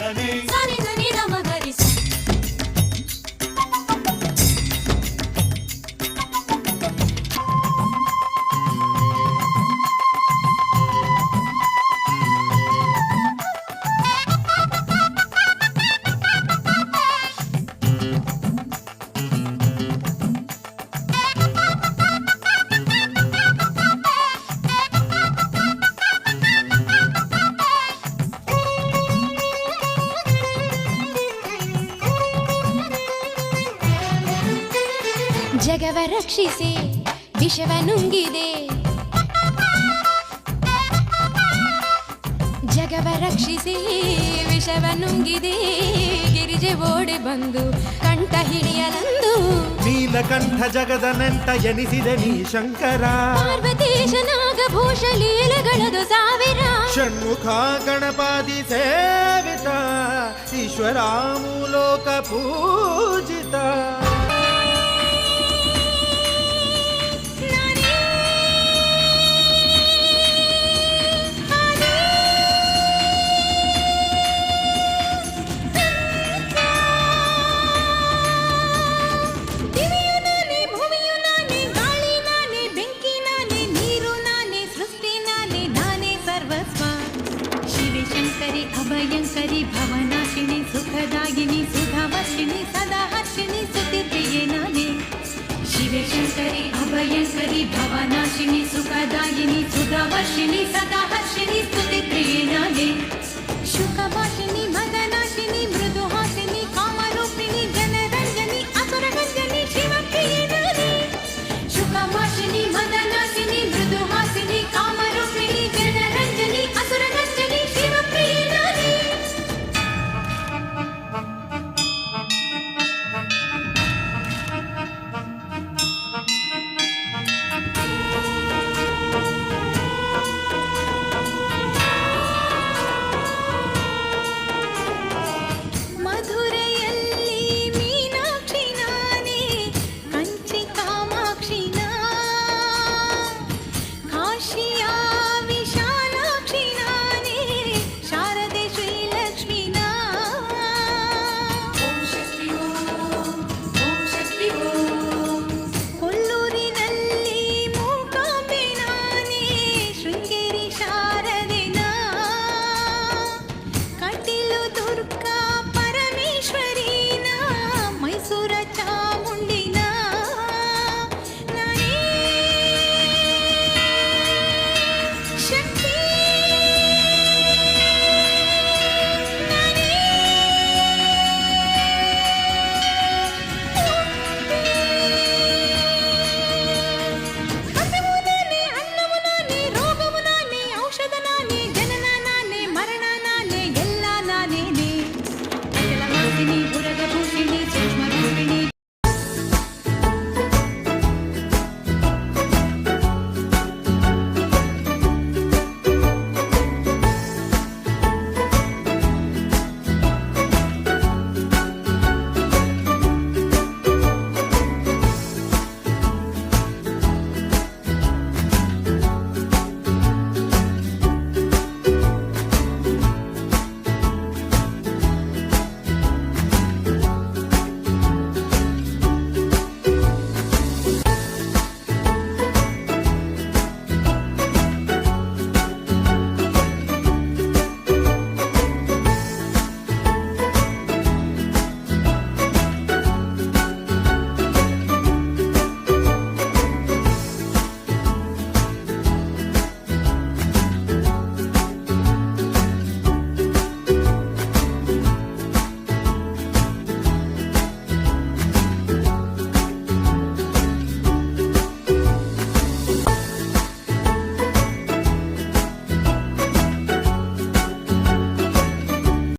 ಧನಿ ಸನಿ ಧನಿ ಧಮ ಗರಿ ಜಗವ ರಕ್ಷಿಸಿ ವಿಷವ ನುಂಗಿದೆ ಜಗವ ರಕ್ಷಿಸಿ ವಿಷವ ನುಂಗಿದೆ ಗಿರಿಜೆ ಓಡಿ ಬಂದು ಕಂಠ ಹಿಡಿಯಲಂದು ನೀಲಕಂಠ ಜಗದ ನೆಂಟ ಎನಿಸಿದೆ ನೀ ಶಂಕರ ಪಾರ್ವತೀಶ ನಾಗಭೂಷ ಲೀಲೆಗಳದು ಸಾವಿರ ಷಣ್ಮುಖ ಗಣಪಾದಿ ಸೇವಿತ ಈಶ್ವರ ಮೂಲೋಕ ಪೂಜಿತ ಅಭಯಂಕರಿ ಭವನಾಶಿನಿ ಸುಖದಾಯಿನಿ ಸುಧಾವರ್ಷಿಣಿ ಸದಾ ಹರ್ಷಿಣಿ ಸ್ತುತಿರ್ಪ್ರಿಯೆ ನಾನೇ ಶಿವೆ ಶಂಕರಿ ಅಭಯಂಕರಿ ಭವನಾಶಿನಿ ಸುಖದಾಯಿನಿ ಸುಧಾವರ್ಷಿಣಿ ಸದಾ ಹರ್ಷಿಣಿ ಸ್ತುತಿರ್ಪ್ರಿಯೆ ನಾನೇ